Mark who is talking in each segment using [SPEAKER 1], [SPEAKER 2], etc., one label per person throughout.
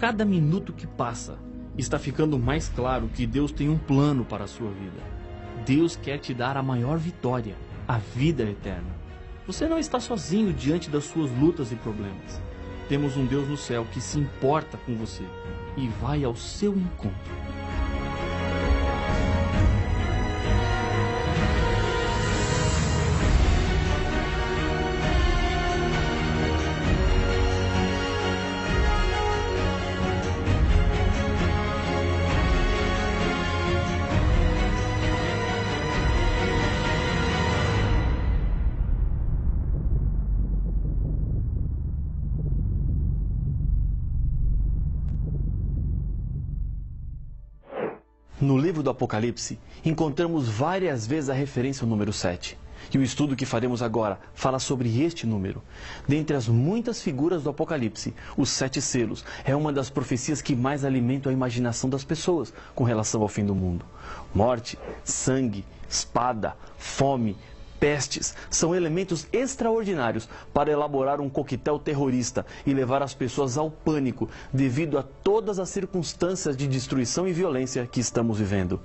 [SPEAKER 1] cada minuto que passa, está ficando mais claro que Deus tem um plano para a sua vida. Deus quer te dar a maior vitória, a vida eterna. Você não está sozinho diante das suas lutas e problemas. Temos um Deus no céu que se importa com você e vai ao seu encontro.
[SPEAKER 2] No livro do Apocalipse, encontramos várias vezes a referência ao número 7. E o estudo que faremos agora fala sobre este número. Dentre as muitas figuras do Apocalipse, os 7 selos é uma das profecias que mais alimentam a imaginação das pessoas com relação ao fim do mundo. Morte, sangue, espada, fome, pestes são elementos extraordinários para elaborar um coquetel terrorista e levar as pessoas ao pânico devido a todas as circunstâncias de destruição e violência que estamos vivendo.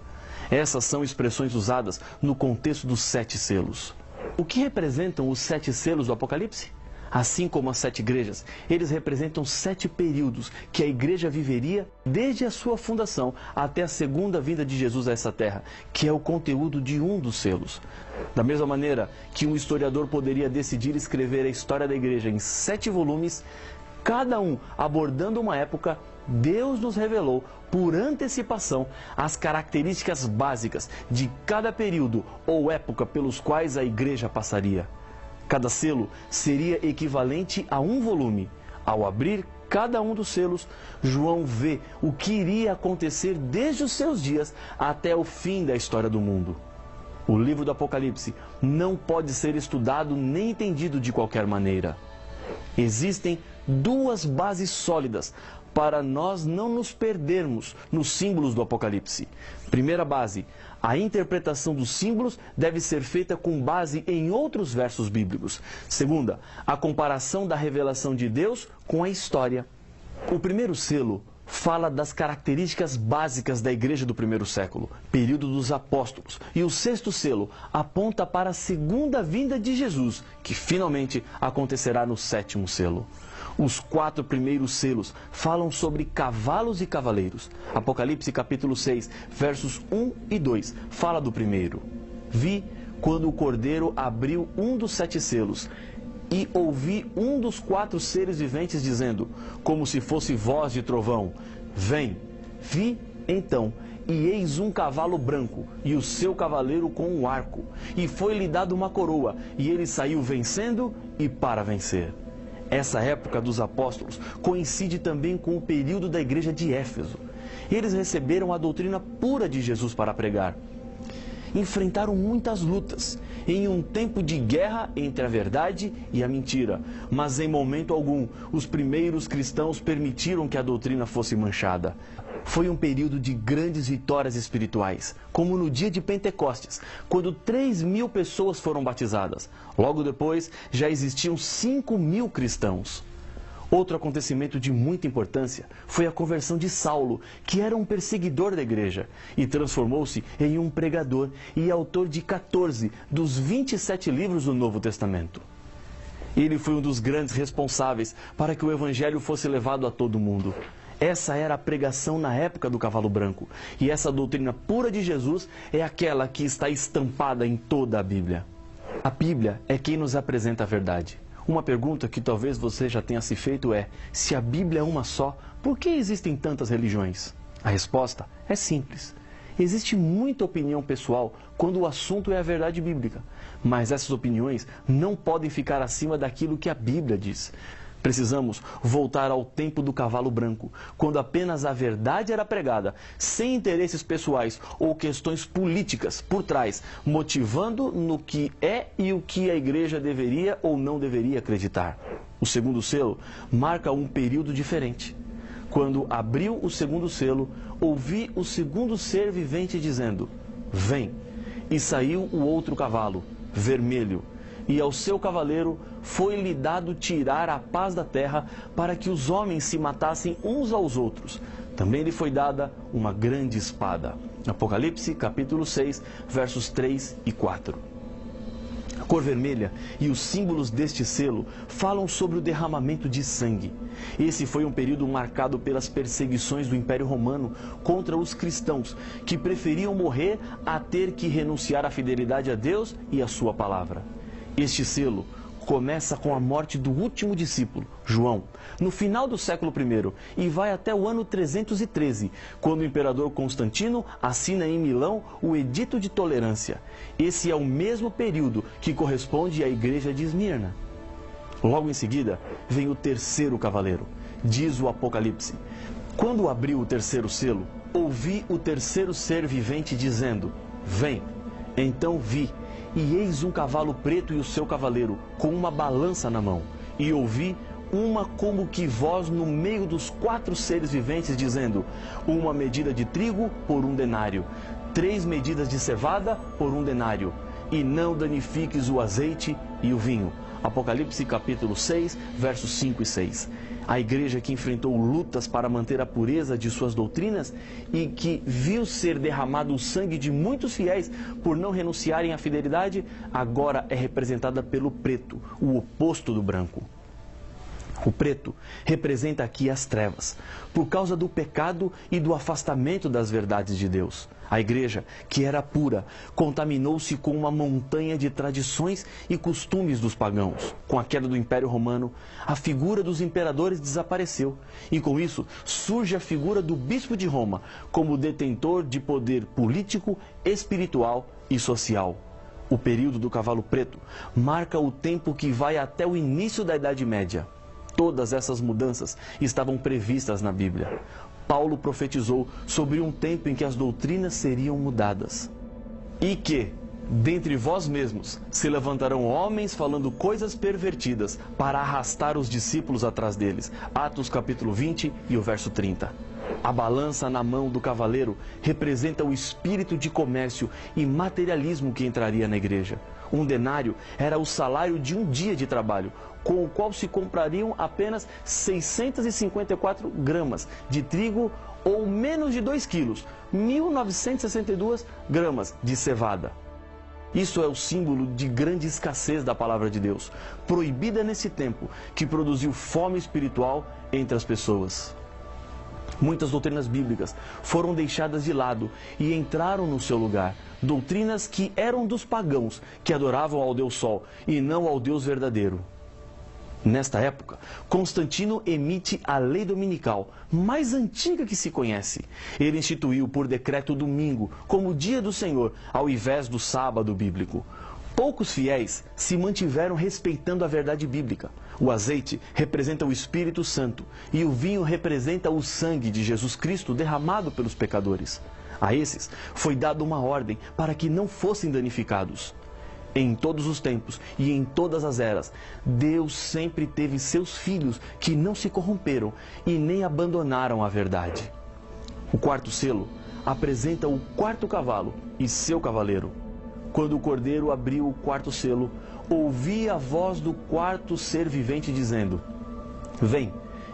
[SPEAKER 2] Essas são expressões usadas no contexto dos 7 selos. O que representam os 7 selos do Apocalipse? Assim como as 7 igrejas, eles representam 7 períodos que a igreja viveria desde a sua fundação até a segunda vinda de Jesus a essa terra, que é o conteúdo de um dos selos. Da mesma maneira que um historiador poderia decidir escrever a história da igreja em 7 volumes, cada um abordando uma época, Deus nos revelou, por antecipação, as características básicas de cada período ou época pelos quais a igreja passaria. Cada selo seria equivalente a um volume. Ao abrir cada um dos selos, João vê o que iria acontecer desde os seus dias até o fim da história do mundo. O livro do Apocalipse não pode ser estudado nem entendido de qualquer maneira. Existem 2 bases sólidas para nós não nos perdermos nos símbolos do Apocalipse. Primeira base: a interpretação dos símbolos deve ser feita com base em outros versos bíblicos. Segunda, a comparação da revelação de Deus com a história. O primeiro selo fala das características básicas da igreja do primeiro século, período dos apóstolos. E o 6º selo aponta para a segunda vinda de Jesus, que finalmente acontecerá no 7º selo. Os 4 primeiros selos falam sobre cavalos e cavaleiros. Apocalipse capítulo 6, versos 1 e 2, fala do primeiro. Vi quando o Cordeiro abriu um dos 7 selos, e ouvi um dos 4 seres viventes dizendo, como se fosse voz de trovão: vem. Vi então, e eis um cavalo branco, e o seu cavaleiro com um arco, e foi-lhe dado uma coroa, e ele saiu vencendo e para vencer. Essa época dos apóstolos coincide também com o período da igreja de Éfeso. Eles receberam a doutrina pura de Jesus para pregar. Enfrentaram muitas lutas, em um tempo de guerra entre a verdade e a mentira. Mas em momento algum, os primeiros cristãos permitiram que a doutrina fosse manchada. Foi um período de grandes vitórias espirituais, como no dia de Pentecostes, quando 3.000 pessoas foram batizadas. Logo depois, já existiam 5.000 cristãos. Outro acontecimento de muita importância foi a conversão de Saulo, que era um perseguidor da igreja, e transformou-se em um pregador e autor de 14 dos 27 livros do Novo Testamento. Ele foi um dos grandes responsáveis para que o evangelho fosse levado a todo mundo. Essa era a pregação na época do cavalo branco, e essa doutrina pura de Jesus é aquela que está estampada em toda a Bíblia. A Bíblia é quem nos apresenta a verdade. Uma pergunta que talvez você já tenha se feito é: se a Bíblia é uma só, por que existem tantas religiões? A resposta é simples. Existe muita opinião pessoal quando o assunto é a verdade bíblica, mas essas opiniões não podem ficar acima daquilo que a Bíblia diz. Precisamos voltar ao tempo do cavalo branco, quando apenas a verdade era pregada, sem interesses pessoais ou questões políticas por trás, motivando no que é e o que a igreja deveria ou não deveria acreditar. O segundo selo marca um período diferente. Quando abriu o segundo selo, ouvi o segundo ser vivente dizendo: vem. E saiu o outro cavalo, vermelho. e ao seu cavaleiro foi-lhe dado tirar a paz da terra, para que os homens se matassem uns aos outros. Também lhe foi dada uma grande espada. Apocalipse, capítulo 6, versos 3 e 4. A cor vermelha e os símbolos deste selo falam sobre o derramamento de sangue. Esse foi um período marcado pelas perseguições do Império Romano contra os cristãos, que preferiam morrer a ter que renunciar à fidelidade a Deus e à sua palavra. Este selo começa com a morte do último discípulo, João, no final do século I e vai até o ano 313, quando o imperador Constantino assina em Milão o Edito de Tolerância. Esse é o mesmo período que corresponde à igreja de Esmirna. Logo em seguida, vem o terceiro cavaleiro. Diz o Apocalipse: quando abriu o terceiro selo, ouvi o terceiro ser vivente dizendo: vem. Então vi, e eis um cavalo preto e o seu cavaleiro, com uma balança na mão. E ouvi uma como que voz no meio dos 4 seres viventes, dizendo: uma medida de trigo por 1 denário, 3 medidas de cevada por 1 denário, e não danifiques o azeite e o vinho. Apocalipse capítulo 6, versos 5 e 6. A igreja que enfrentou lutas para manter a pureza de suas doutrinas e que viu ser derramado o sangue de muitos fiéis por não renunciarem à fidelidade, agora é representada pelo preto, o oposto do branco. O preto representa aqui as trevas, por causa do pecado e do afastamento das verdades de Deus. A igreja, que era pura, contaminou-se com uma montanha de tradições e costumes dos pagãos. Com a queda do Império Romano, a figura dos imperadores desapareceu. E com isso, surge a figura do bispo de Roma, como detentor de poder político, espiritual e social. O período do cavalo preto marca o tempo que vai até o início da Idade Média. Todas essas mudanças estavam previstas na Bíblia. Paulo profetizou sobre um tempo em que as doutrinas seriam mudadas. E que, dentre vós mesmos, se levantarão homens falando coisas pervertidas para arrastar os discípulos atrás deles. Atos capítulo 20 e o verso 30. A balança na mão do cavaleiro representa o espírito de comércio e materialismo que entraria na igreja. 1 denário era o salário de um dia de trabalho, com o qual se comprariam apenas 654 gramas de trigo ou menos de 2 quilos, 1.962 gramas de cevada. Isso é o símbolo de grande escassez da palavra de Deus, proibida nesse tempo, que produziu fome espiritual entre as pessoas. Muitas doutrinas bíblicas foram deixadas de lado e entraram no seu lugar. Doutrinas que eram dos pagãos, que adoravam ao Deus Sol e não ao Deus verdadeiro. Nesta época, Constantino emite a lei dominical, mais antiga que se conhece. Ele instituiu por decreto o domingo como dia do Senhor, ao invés do sábado bíblico. Poucos fiéis se mantiveram respeitando a verdade bíblica. O azeite representa o Espírito Santo e o vinho representa o sangue de Jesus Cristo derramado pelos pecadores. A esses foi dada uma ordem para que não fossem danificados. Em todos os tempos e em todas as eras, Deus sempre teve seus filhos que não se corromperam e nem abandonaram a verdade. O quarto selo apresenta o quarto cavalo e seu cavaleiro. Quando o cordeiro abriu o quarto selo, ouvi a voz do quarto ser vivente dizendo: vem.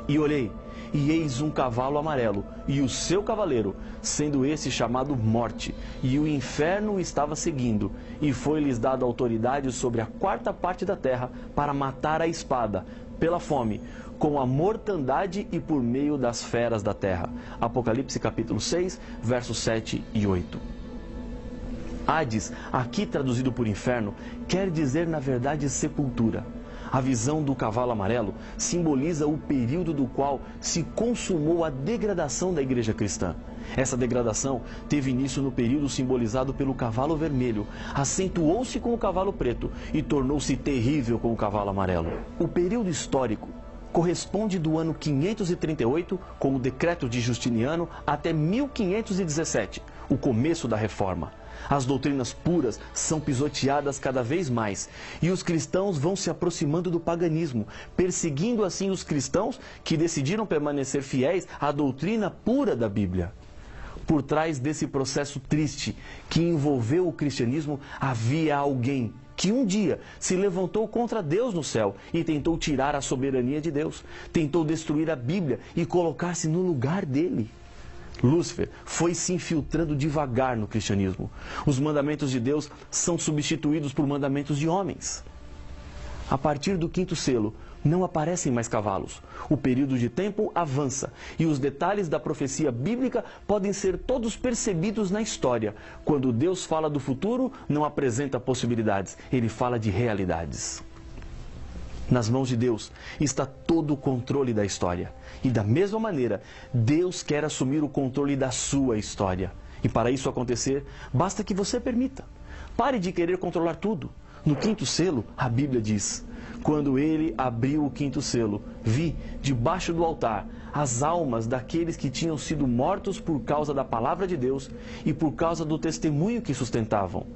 [SPEAKER 2] E olhei, e eis um cavalo amarelo, e o seu cavaleiro, sendo esse chamado Morte, e o inferno o estava seguindo, e foi-lhes dada autoridade sobre a 4ª parte da terra para matar a espada, pela fome, com a mortandade e por meio das feras da terra. Apocalipse capítulo 6, versos 7 e 8. Hades, aqui traduzido por inferno, quer dizer na verdade sepultura. A visão do cavalo amarelo simboliza o período do qual se consumou a degradação da igreja cristã. Essa degradação teve início no período simbolizado pelo cavalo vermelho, acentuou-se com o cavalo preto e tornou-se terrível com o cavalo amarelo. O período histórico corresponde do ano 538, com o decreto de Justiniano, até 1517, o começo da Reforma. As doutrinas puras são pisoteadas cada vez mais e os cristãos vão se aproximando do paganismo, perseguindo assim os cristãos que decidiram permanecer fiéis à doutrina pura da Bíblia. Por trás desse processo triste que envolveu o cristianismo, havia alguém que um dia se levantou contra Deus no céu e tentou tirar a soberania de Deus, tentou destruir a Bíblia e colocar-se no lugar dele. Lúcifer foi se infiltrando devagar no cristianismo. Os mandamentos de Deus são substituídos por mandamentos de homens. A partir do quinto selo, não aparecem mais cavalos. O período de tempo avança e os detalhes da profecia bíblica podem ser todos percebidos na história. Quando Deus fala do futuro, não apresenta possibilidades, ele fala de realidades. Nas mãos de Deus está todo o controle da história. E da mesma maneira, Deus quer assumir o controle da sua história. E para isso acontecer, basta que você permita. Pare de querer controlar tudo. No quinto selo, a Bíblia diz: quando ele abriu o quinto selo, vi, debaixo do altar, as almas daqueles que tinham sido mortos por causa da palavra de Deus e por causa do testemunho que sustentavam.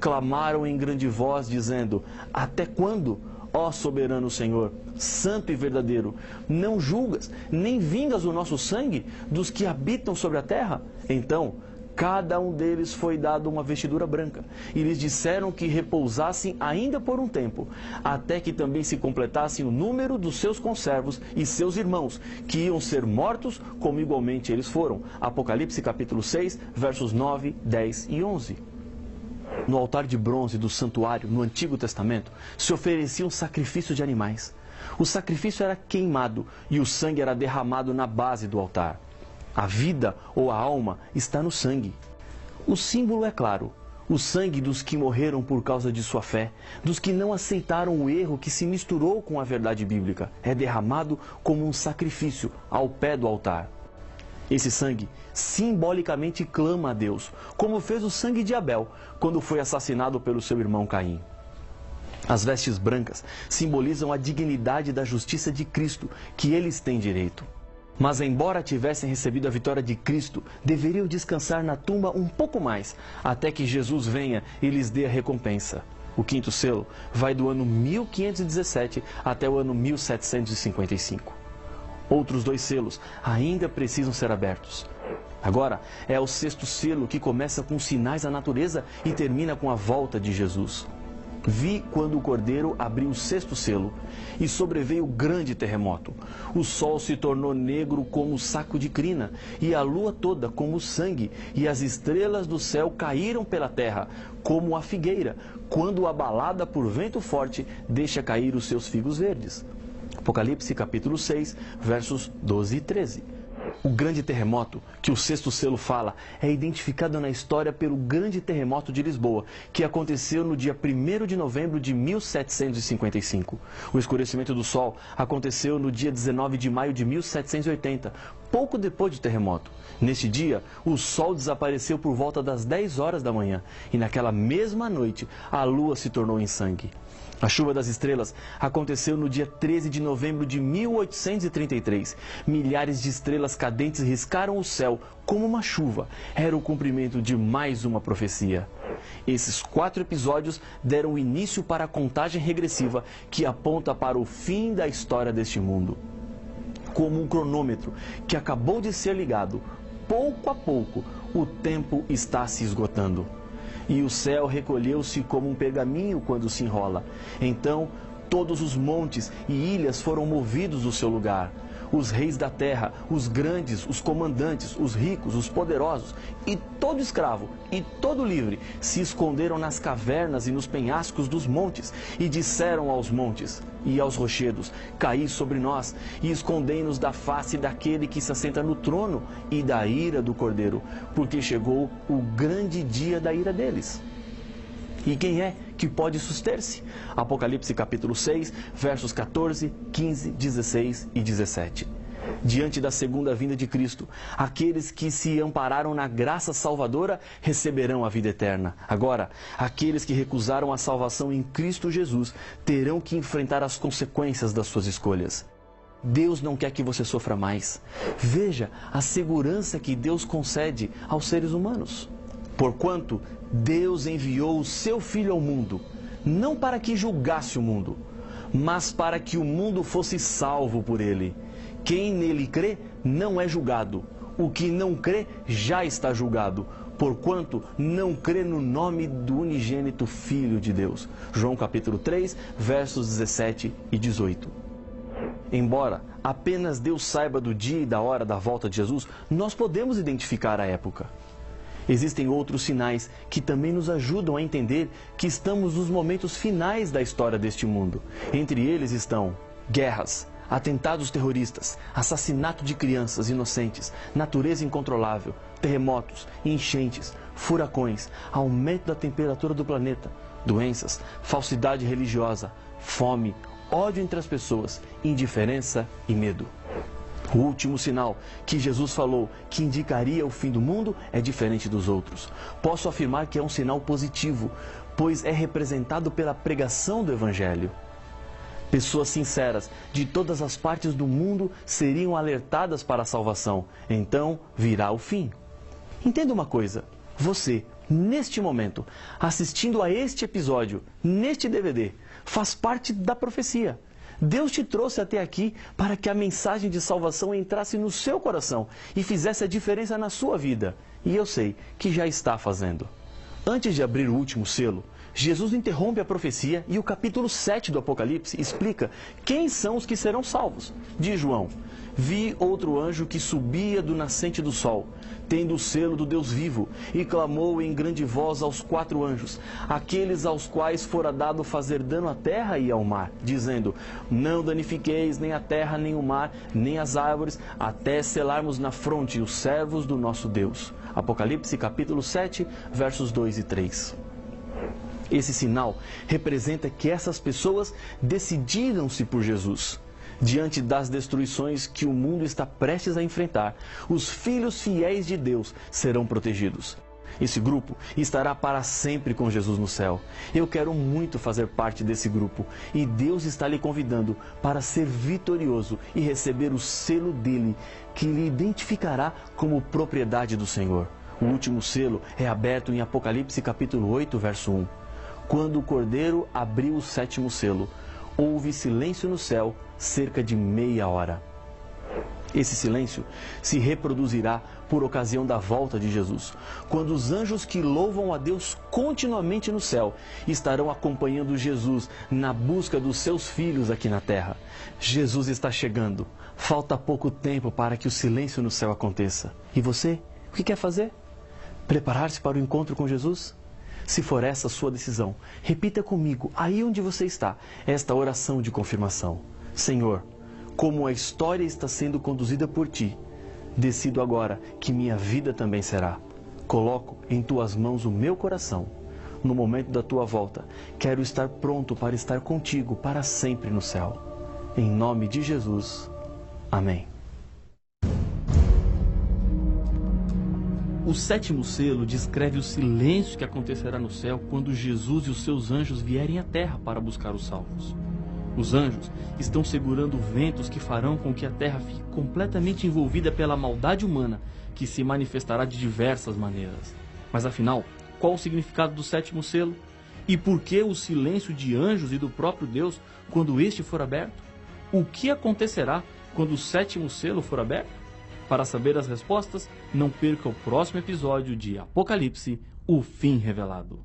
[SPEAKER 2] Clamaram em grande voz, dizendo: até quando, ó soberano Senhor, santo e verdadeiro, não julgas, nem vingas o nosso sangue dos que habitam sobre a terra? Então, cada um deles foi dado uma vestidura branca, e lhes disseram que repousassem ainda por um tempo, até que também se completassem o número dos seus conservos e seus irmãos, que iam ser mortos como igualmente eles foram. Apocalipse capítulo 6, versos 9, 10 e 11. No altar de bronze do santuário, no Antigo Testamento, se ofereciam sacrifícios de animais. O sacrifício era queimado e o sangue era derramado na base do altar. A vida ou a alma está no sangue. O símbolo é claro: o sangue dos que morreram por causa de sua fé, dos que não aceitaram o erro que se misturou com a verdade bíblica, é derramado como um sacrifício ao pé do altar. Esse sangue simbolicamente clama a Deus, como fez o sangue de Abel, quando foi assassinado pelo seu irmão Caim. As vestes brancas simbolizam a dignidade da justiça de Cristo, que eles têm direito. Mas, embora tivessem recebido a vitória de Cristo, deveriam descansar na tumba um pouco mais, até que Jesus venha e lhes dê a recompensa. O quinto selo vai do ano 1517 até o ano 1755. Outros 2 selos ainda precisam ser abertos. Agora é o sexto selo, que começa com sinais da natureza e termina com a volta de Jesus. Vi quando o Cordeiro abriu o sexto selo e sobreveio grande terremoto. O sol se tornou negro como saco de crina e a lua toda como sangue, e as estrelas do céu caíram pela terra como a figueira, quando abalada por vento forte deixa cair os seus figos verdes. Apocalipse capítulo 6, versos 12 e 13. O grande terremoto que o sexto selo fala é identificado na história pelo grande terremoto de Lisboa, que aconteceu no dia 1º de novembro de 1755. O escurecimento do sol aconteceu no dia 19 de maio de 1780, pouco depois do terremoto. Neste dia, o sol desapareceu por volta das 10 horas da manhã, e naquela mesma noite, a lua se tornou em sangue. A chuva das estrelas aconteceu no dia 13 de novembro de 1833. Milhares de estrelas cadentes riscaram o céu como uma chuva. Era o cumprimento de mais uma profecia. Esses 4 episódios deram início para a contagem regressiva que aponta para o fim da história deste mundo. Como um cronômetro que acabou de ser ligado, pouco a pouco, o tempo está se esgotando. E o céu recolheu-se como um pergaminho quando se enrola. Então, todos os montes e ilhas foram movidos do seu lugar. Os reis da terra, os grandes, os comandantes, os ricos, os poderosos, e todo escravo e todo livre se esconderam nas cavernas e nos penhascos dos montes, e disseram aos montes e aos rochedos: caí sobre nós, e escondei-nos da face daquele que se assenta no trono e da ira do Cordeiro, porque chegou o grande dia da ira deles. E quem é que pode suster-se? Apocalipse capítulo 6, versos 14, 15, 16 e 17. Diante da segunda vinda de Cristo, aqueles que se ampararam na graça salvadora receberão a vida eterna. Agora, aqueles que recusaram a salvação em Cristo Jesus terão que enfrentar as consequências das suas escolhas. Deus não quer que você sofra mais. Veja a segurança que Deus concede aos seres humanos. Porquanto Deus enviou o seu Filho ao mundo, não para que julgasse o mundo, mas para que o mundo fosse salvo por ele. Quem nele crê não é julgado. O que não crê já está julgado, porquanto não crê no nome do unigênito Filho de Deus. João capítulo 3, versos 17 e 18. Embora apenas Deus saiba do dia e da hora da volta de Jesus, nós podemos identificar a época. Existem outros sinais que também nos ajudam a entender que estamos nos momentos finais da história deste mundo. Entre eles estão guerras, atentados terroristas, assassinato de crianças inocentes, natureza incontrolável, terremotos, enchentes, furacões, aumento da temperatura do planeta, doenças, falsidade religiosa, fome, ódio entre as pessoas, indiferença e medo. O último sinal que Jesus falou que indicaria o fim do mundo é diferente dos outros. Posso afirmar que é um sinal positivo, pois é representado pela pregação do Evangelho. Pessoas sinceras de todas as partes do mundo seriam alertadas para a salvação. Então virá o fim. Entenda uma coisa, você, neste momento, assistindo a este episódio, neste DVD, faz parte da profecia. Deus te trouxe até aqui para que a mensagem de salvação entrasse no seu coração e fizesse a diferença na sua vida. E eu sei que já está fazendo. Antes de abrir o último selo, Jesus interrompe a profecia e o capítulo 7 do Apocalipse explica quem são os que serão salvos. Diz João: vi outro anjo que subia do nascente do sol, tendo o selo do Deus vivo, e clamou em grande voz aos 4 anjos, aqueles aos quais fora dado fazer dano à terra e ao mar, dizendo: não danifiqueis nem a terra, nem o mar, nem as árvores, até selarmos na fronte os servos do nosso Deus. Apocalipse capítulo 7, versos 2 e 3. Esse sinal representa que essas pessoas decidiram-se por Jesus. Diante das destruições que o mundo está prestes a enfrentar, os filhos fiéis de Deus serão protegidos. Esse grupo estará para sempre com Jesus no céu. Eu quero muito fazer parte desse grupo e Deus está lhe convidando para ser vitorioso e receber o selo dele, que lhe identificará como propriedade do Senhor. O último selo é aberto em Apocalipse capítulo 8, verso 1. Quando o Cordeiro abriu o 7º selo, houve silêncio no céu cerca de meia hora. Esse silêncio se reproduzirá por ocasião da volta de Jesus, quando os anjos que louvam a Deus continuamente no céu estarão acompanhando Jesus na busca dos seus filhos aqui na terra. Jesus está chegando. Falta pouco tempo para que o silêncio no céu aconteça. E você, o que quer fazer? Preparar-se para o encontro com Jesus? Se for essa a sua decisão, repita comigo, aí onde você está, esta oração de confirmação. Senhor, como a história está sendo conduzida por Ti, decido agora que minha vida também será. Coloco em Tuas mãos o meu coração. No momento da Tua volta, quero estar pronto para estar contigo para sempre no céu. Em nome de Jesus. Amém.
[SPEAKER 1] O 7º selo descreve o silêncio que acontecerá no céu quando Jesus e os seus anjos vierem à terra para buscar os salvos. Os anjos estão segurando ventos que farão com que a terra fique completamente envolvida pela maldade humana, que se manifestará de diversas maneiras. Mas afinal, qual o significado do 7º selo? E por que o silêncio de anjos e do próprio Deus quando este for aberto? O que acontecerá quando o 7º selo for aberto? Para saber as respostas, não perca o próximo episódio de Apocalipse, o fim revelado.